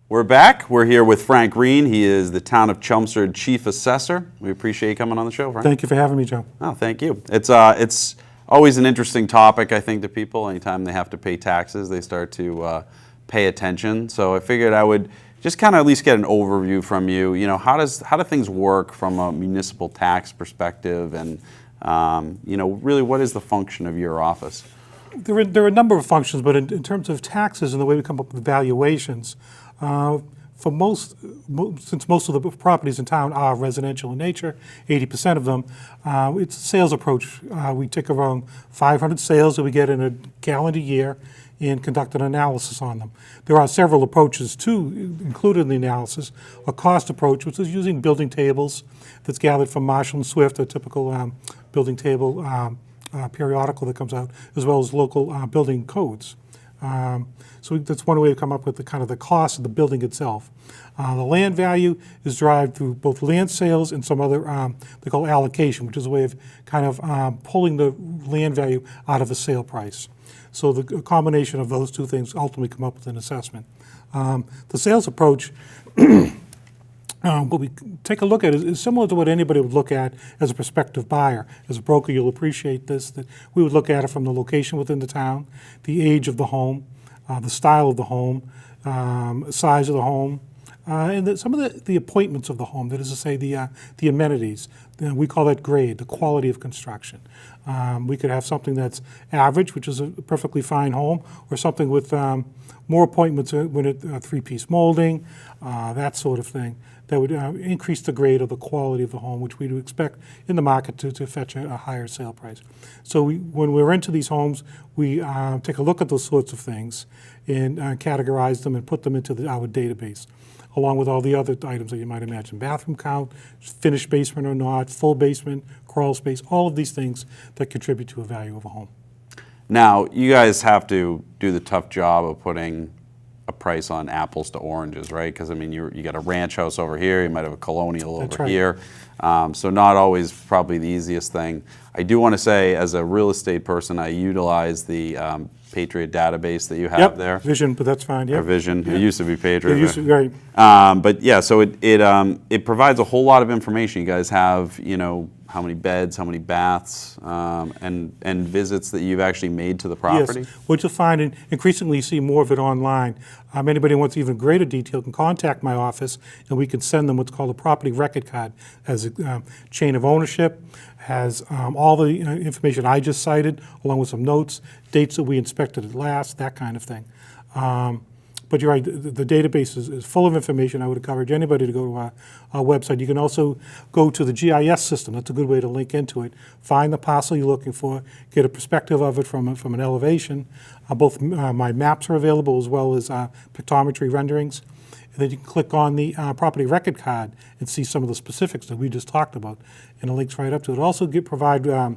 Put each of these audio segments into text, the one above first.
We're back. We're here with Frank Reen. He is the town of Chelmsford Chief Assessor. We appreciate you coming on the show, Frank. Thank you for having me, Joe. Oh, thank you. It's always an interesting topic, I think, to people. Anytime they have to pay taxes, they start to pay attention. So I figured I would just kind of at least get an overview from you. You know, how do things work from a municipal tax perspective, and you know, really, what is the function of your office? There are a number of functions, but in terms of taxes and the way we come up with valuations, since most of the properties in town are residential in nature, 80% of them, it's a sales approach. We take around 500 sales that we get in a calendar year and conduct an analysis on them. There are several approaches too included in the analysis. A cost approach, which is using building tables that's gathered from Marshall and Swift, a typical building table periodical that comes out, as well as local building codes. So that's one way to come up with the cost of the building itself. The land value is derived through both land sales and some other, they call allocation, which is a way of pulling the land value out of a sale price. So the combination of those two things ultimately come up with an assessment. The sales approach, what we take a look at is similar to what anybody would look at as a prospective buyer. As a broker, you'll appreciate this, that we would look at it from the location within the town, the age of the home, the style of the home, size of the home, and some of the appointments of the home, that is to say the amenities. We call that grade, the quality of construction. We could have something that's average, which is a perfectly fine home, or something with more appointments, three-piece molding, that sort of thing, that would increase the grade of the quality of the home, which we would expect in the market to fetch a higher sale price. So when we're into these homes, we take a look at those sorts of things and categorize them and put them into our database, along with all the other items that you might imagine: bathroom count, finished basement or not, full basement, crawl space, all of these things that contribute to a value of a home. Now, you guys have to do the tough job of putting a price on apples to oranges, right? Because I mean, you got a ranch house over here, you might have a colonial over here, so not always probably the easiest thing. I do want to say, as a real estate person, I utilize the Patriot database that you have there. Vision, but that's fine. Or Vision. It used to be Patriot. It used to be, right. But yeah, so it provides a whole lot of information. You guys have, you know, how many beds, how many baths, and visits that you've actually made to the property? Yes, what you'll find, and increasingly you see more of it online. Anybody who wants even greater detail can contact my office, and we can send them what's called a property record card. It has a chain of ownership, has all the information I just cited, along with some notes, dates that we inspected it last, that kind of thing. But you're right, the database is full of information. I would encourage anybody to go to our website. You can also go to the GIS system. That's a good way to link into it. Find the parcel you're looking for, get a perspective of it from an elevation. Both my maps are available, as well as pictometry renderings. And then you can click on the property record card and see some of the specifics that we just talked about, and it links right up to it. Also provide the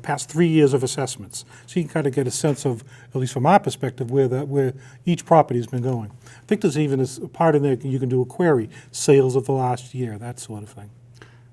past 3 years of assessments, so you can kind of get a sense of, at least from our perspective, where each property has been going. I think there's even a part in there you can do a query, sales of the last year, that sort of thing.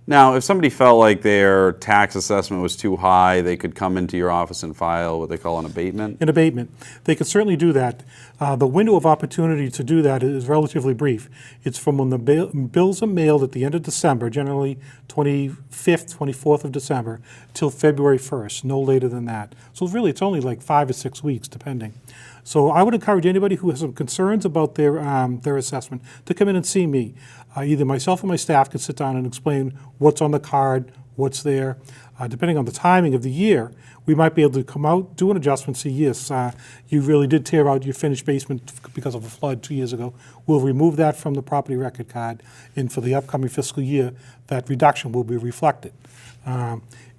Now, if somebody felt like their tax assessment was too high, they could come into your office and file what they call an abatement? An abatement. They could certainly do that. The window of opportunity to do that is relatively brief. It's from when the bills are mailed at the end of December, generally 25th, 24th of December, till February 1st, no later than that. So really, it's only like 5 or 6 weeks, depending. So I would encourage anybody who has some concerns about their assessment to come in and see me. Either myself or my staff can sit down and explain what's on the card, what's there. Depending on the timing of the year, we might be able to come out, do an adjustment, see, yes, you really did tear out your finished basement because of a flood 2 years ago. We'll remove that from the property record card, and for the upcoming fiscal year, that reduction will be reflected.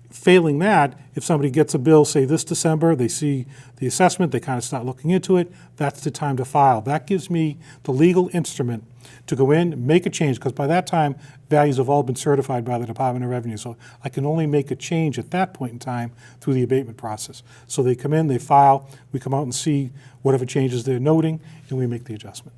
Failing that, if somebody gets a bill, say this December, they see the assessment, they kind of start looking into it, that's the time to file. That gives me the legal instrument to go in, make a change, because by that time, values have all been certified by the Department of Revenue. So I can only make a change at that point in time through the abatement process. So they come in, they file, we come out and see whatever changes they're noting, and we make the adjustment.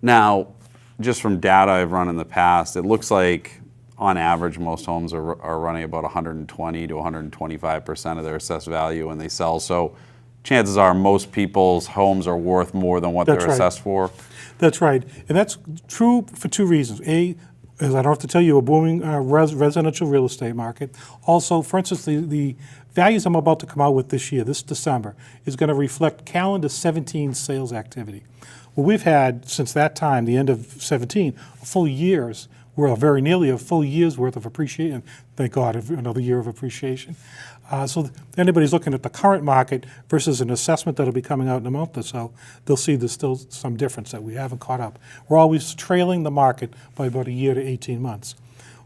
Now, just from data I've run in the past, it looks like on average, most homes are running about 120 to 125% of their assessed value when they sell. So chances are most people's homes are worth more than what they're assessed for. That's right. And that's true for two reasons. A, as I don't have to tell you, a booming residential real estate market. Also, for instance, the values I'm about to come out with this year, this December, is going to reflect calendar 17 sales activity. Well, we've had, since that time, the end of 17, a full year's, well, very nearly a full year's worth of appreciation. Thank God, another year of appreciation. So if anybody's looking at the current market versus an assessment that'll be coming out in a month or so, they'll see there's still some difference that we haven't caught up. We're always trailing the market by about a year to 18 months,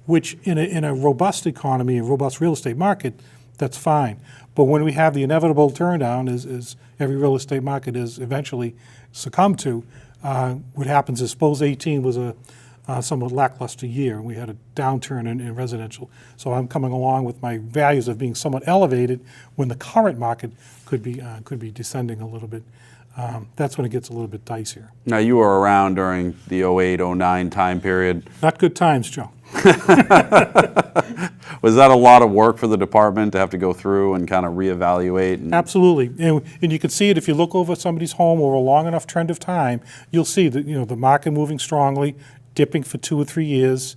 which in a robust economy, a robust real estate market, that's fine. But when we have the inevitable turndown, as every real estate market is eventually succumbed to, what happens is, suppose 18 was a somewhat lackluster year, and we had a downturn in residential. So I'm coming along with my values of being somewhat elevated when the current market could be descending a little bit. That's when it gets a little bit dicier. Now, you were around during the 08, 09 time period. Not good times, Joe. Was that a lot of work for the department to have to go through and kind of reevaluate? Absolutely, and you can see it if you look over somebody's home over a long enough trend of time. You'll see that the market moving strongly, dipping for 2 or 3 years,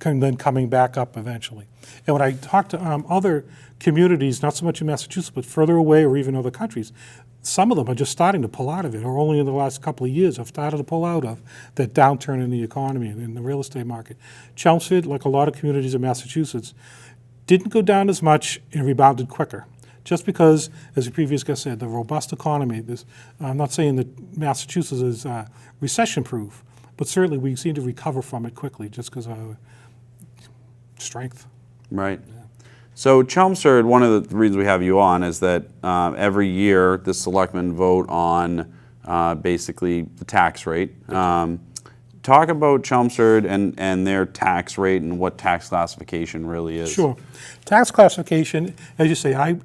and then coming back up eventually. And when I talk to other communities, not so much in Massachusetts, but further away or even other countries, some of them are just starting to pull out of it, or only in the last couple of years have started to pull out of that downturn in the economy and in the real estate market. Chelmsford, like a lot of communities in Massachusetts, didn't go down as much and rebounded quicker. Just because, as the previous guest said, the robust economy, I'm not saying that Massachusetts is recession-proof, but certainly we seem to recover from it quickly just because of our strength. Right. Yeah. So Chelmsford, one of the reasons we have you on is that every year the selectmen vote on basically the tax rate. Talk about Chelmsford and their tax rate and what tax classification really is. Sure. Tax classification, as you say, I,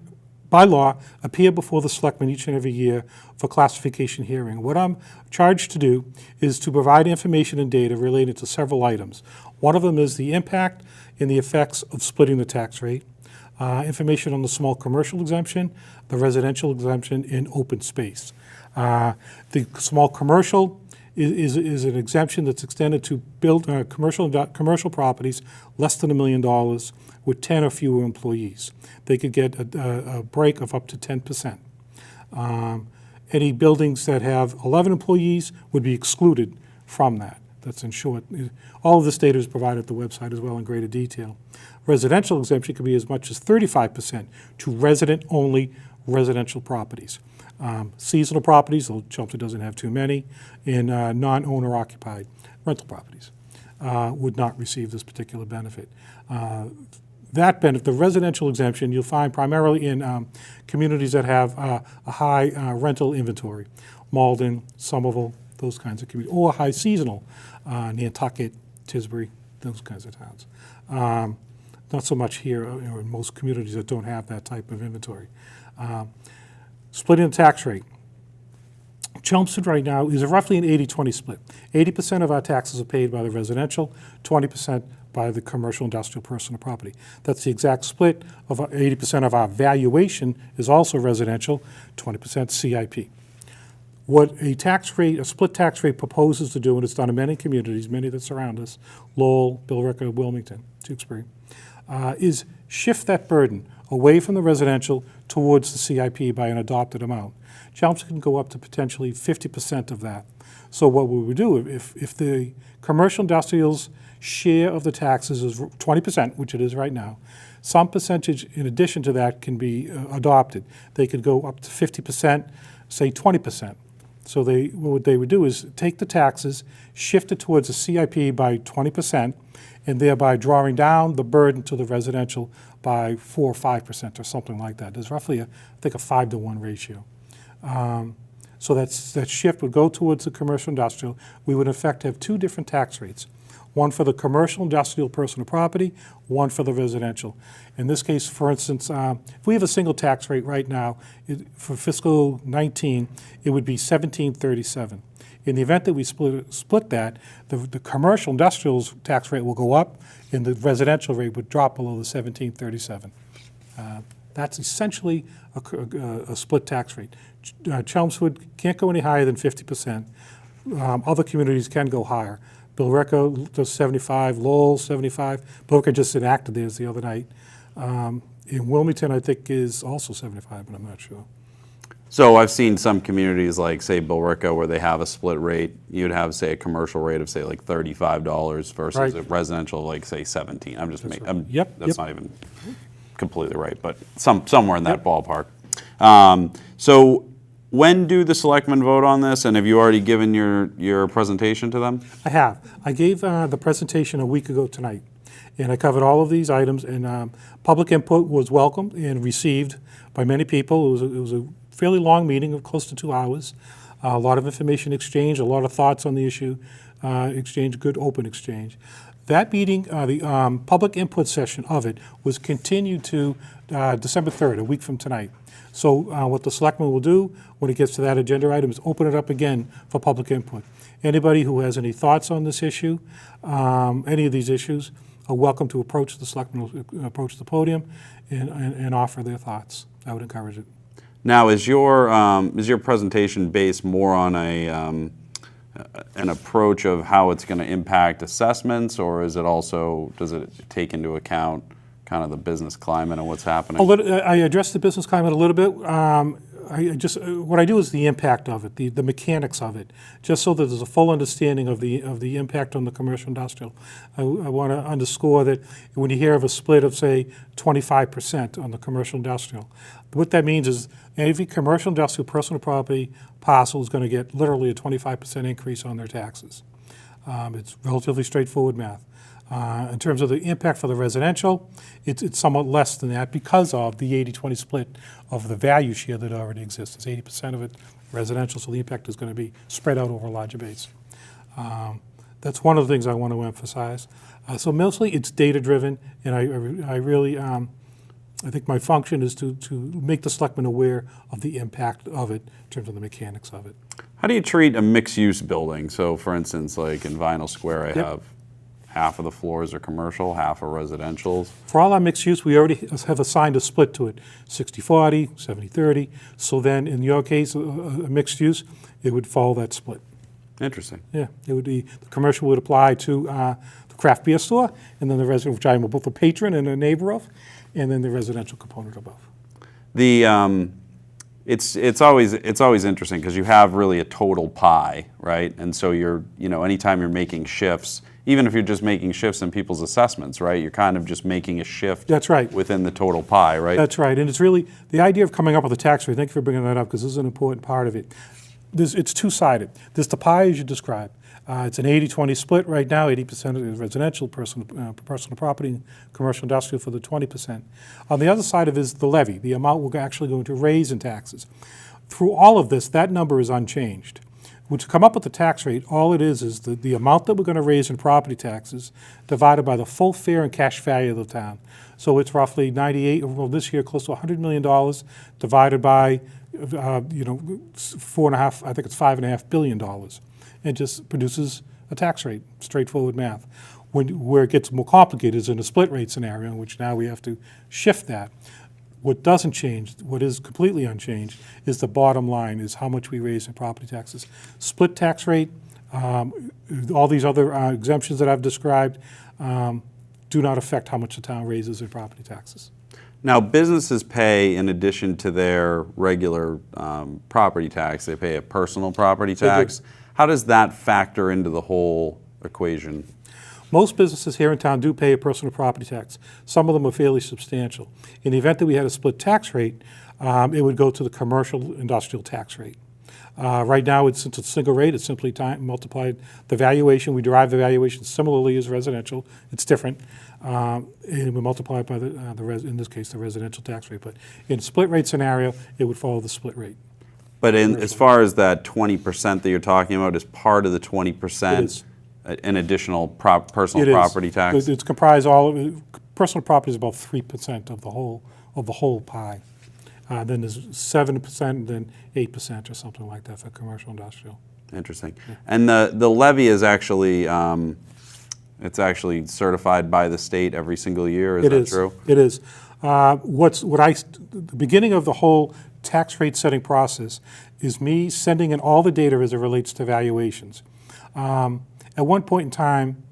by law, appear before the selectmen each and every year for classification hearing. What I'm charged to do is to provide information and data related to several items. One of them is the impact and the effects of splitting the tax rate, information on the small commercial exemption, the residential exemption, and open space. The small commercial is an exemption that's extended to build commercial properties less than $1 million with 10 or fewer employees. They could get a break of up to 10%. Any buildings that have 11 employees would be excluded from that. That's in short. All of this data is provided at the website as well in greater detail. Residential exemption can be as much as 35% to resident-only residential properties. Seasonal properties, though Chelmsford doesn't have too many, and non-owner occupied rental properties would not receive this particular benefit. That benefit, the residential exemption, you'll find primarily in communities that have a high rental inventory, Malden, Somerville, those kinds of communities, or high seasonal, Nantucket, Tisbury, those kinds of towns. Not so much here in most communities that don't have that type of inventory. Splitting the tax rate. Chelmsford right now is roughly an 80-20 split. 80% of our taxes are paid by the residential, 20% by the commercial, industrial, personal property. That's the exact split of 80% of our valuation is also residential, 20% CIP. What a split tax rate proposes to do, and it's done in many communities, many that surround us, Lowell, Billerica, Wilmington, Tewksbury, is shift that burden away from the residential towards the CIP by an adopted amount. Chelmsford can go up to potentially 50% of that. So what we would do, if the commercial industrial's share of the taxes is 20%, which it is right now, some percentage in addition to that can be adopted. They could go up to 50%, say 20%. So what they would do is take the taxes, shift it towards the CIP by 20%, and thereby drawing down the burden to the residential by 4 or 5% or something like that. There's roughly, I think, a 5-to-1 ratio. So that shift would go towards the commercial industrial. We would in fact have 2 different tax rates. One for the commercial industrial personal property, one for the residential. In this case, for instance, if we have a single tax rate right now, for fiscal 19, it would be 1737. In the event that we split that, the commercial industrial's tax rate will go up and the residential rate would drop below the 1737. That's essentially a split tax rate. Chelmsford can't go any higher than 50%. Other communities can go higher. Billerica does 75, Lowell 75. Billerica just enacted theirs the other night. In Wilmington, I think, is also 75, but I'm not sure. So I've seen some communities like, say, Billerica, where they have a split rate. You'd have, say, a commercial rate of, say, like $35 versus Right. a residential, like, say, 17. I'm just making. Yep, That's yep. not even completely right, but somewhere in that Yep. ballpark. So when do the selectmen vote on this, and have you already given your presentation to them? I have. I gave the presentation a week ago tonight, and I covered all of these items, and public input was welcomed and received by many people. It was a fairly long meeting of close to 2 hours. A lot of information exchanged, a lot of thoughts on the issue, exchange, good open exchange. That meeting, the public input session of it was continued to December 3rd, a week from tonight. So what the selectmen will do when it gets to that agenda item is open it up again for public input. Anybody who has any thoughts on this issue, any of these issues, are welcome to approach the selectmen, approach the podium and offer their thoughts. I would encourage it. Now, is your presentation based more on an approach of how it's going to impact assessments, or is it also, does it take into account kind of the business climate and what's happening? I addressed the business climate a little bit. What I do is the impact of it, the mechanics of it, just so that there's a full understanding of the impact on the commercial industrial. I want to underscore that when you hear of a split of, say, 25% on the commercial industrial, what that means is every commercial industrial personal property parcel is going to get literally a 25% increase on their taxes. It's relatively straightforward math. In terms of the impact for the residential, it's somewhat less than that because of the 80-20 split of the value share that already exists. It's 80% of it residential, so the impact is going to be spread out over a larger base. That's one of the things I want to emphasize. So mostly it's data-driven, and I really, I think my function is to make the selectmen aware of the impact of it in terms of the mechanics of it. How do you treat a mixed-use building? So, for instance, like in Vinyl Square, I Yep. have half of the floors are commercial, half are residentials. For all our mixed use, we already have assigned a split to it, 60-40, 70-30. So then, in your case, a mixed use, it would follow that split. Interesting. Yeah, it would be, the commercial would apply to the craft beer store, and then the resident, which I am both a patron and a neighbor of, and then the residential component above. It's always interesting because you have really a total pie, right? And so anytime you're making shifts, even if you're just making shifts in people's assessments, right? You're kind of just making a shift. That's right. Within the total pie, right? That's right, and it's really the idea of coming up with a tax rate. Thank you for bringing that up because this is an important part of it. It's two-sided. There's the pie as you described. It's an 80-20 split right now. 80% is residential, personal property, commercial industrial for the 20%. On the other side of it is the levy, the amount we're actually going to raise in taxes. Through all of this, that number is unchanged. To come up with the tax rate, all it is the amount that we're going to raise in property taxes divided by the full fair and cash value of the town. So it's roughly 98, well this year close to $100 million divided by, $4.5, I think it's $5.5 billion. It just produces a tax rate, straightforward math. Where it gets more complicated is in a split rate scenario in which now we have to shift that. What doesn't change, what is completely unchanged, is the bottom line, is how much we raise in property taxes. Split tax rate, all these other exemptions that I've described do not affect how much the town raises in property taxes. Now, businesses pay, in addition to their regular property tax, they pay a personal property tax. How does that factor into the whole equation? Most businesses here in town do pay a personal property tax. Some of them are fairly substantial. In the event that we had a split tax rate, it would go to the commercial industrial tax rate. Right now, since it's a single rate, it's simply multiplied the valuation. We derive the valuation similarly as residential. It's different. And we multiply it by in this case, the residential tax rate. But in a split rate scenario, it would follow the split rate. But as far as that 20% that you're talking about, is part of the 20% an additional personal property tax? It's comprised personal property is about 3% of the whole pie. Then there's 7%, and then 8% or something like that for commercial industrial. Interesting. Yeah. And the levy is actually it's actually certified by the state every single year. Is that true? It is. The beginning of the whole tax rate setting process is me sending in all the data as it relates to valuations. At one point in time,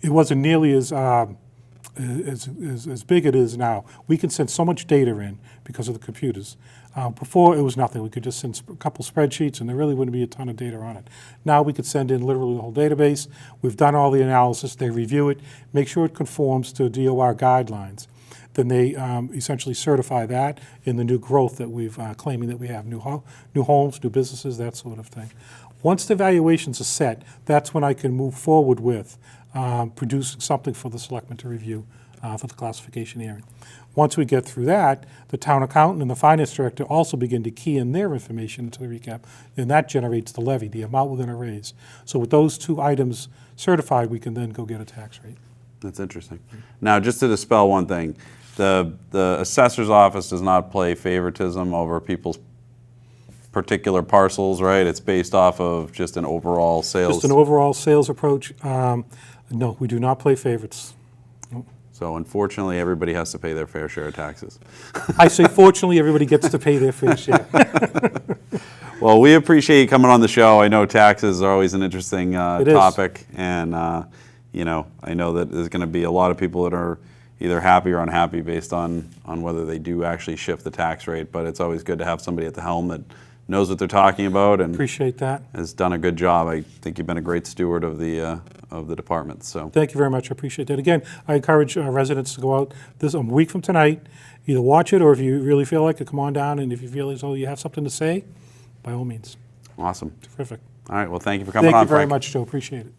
it wasn't nearly as big it is now. We can send so much data in because of the computers. Before, it was nothing. We could just send a couple spreadsheets, and there really wouldn't be a ton of data on it. Now we could send in literally the whole database. We've done all the analysis. They review it, make sure it conforms to DOR guidelines. Then they essentially certify that in the new growth that we've claiming that we have, new homes, new businesses, that sort of thing. Once the valuations are set, that's when I can move forward with producing something for the selectmen to review for the classification hearing. Once we get through that, the town accountant and the finance director also begin to key in their information into the recap, and that generates the levy, the amount we're going to raise. So with those two items certified, we can then go get a tax rate. That's interesting. Now, just to dispel one thing, the assessor's office does not play favoritism over people's particular parcels, right? It's based off of just an overall sales. Just an overall sales approach. No, we do not play favorites. Nope. So unfortunately, everybody has to pay their fair share of taxes. I say fortunately, everybody gets to pay their fair share. Well, we appreciate you coming on the show. I know taxes are always an interesting topic, and you know, I know that there's going to be a lot of people that are either happy or unhappy based on whether they do actually shift the tax rate. But it's always good to have somebody at the helm that knows what they're talking about and appreciate that. Has done a good job. I think you've been a great steward of the department. So thank you very much. I appreciate that. Again, I encourage residents to go out this a week from tonight, either watch it or if you really feel like it, come on down. And if you feel as though you have something to say, by all means. Awesome. Terrific. All right. Well, thank you for coming on, Thank you very Frank. much, Joe. Appreciate it.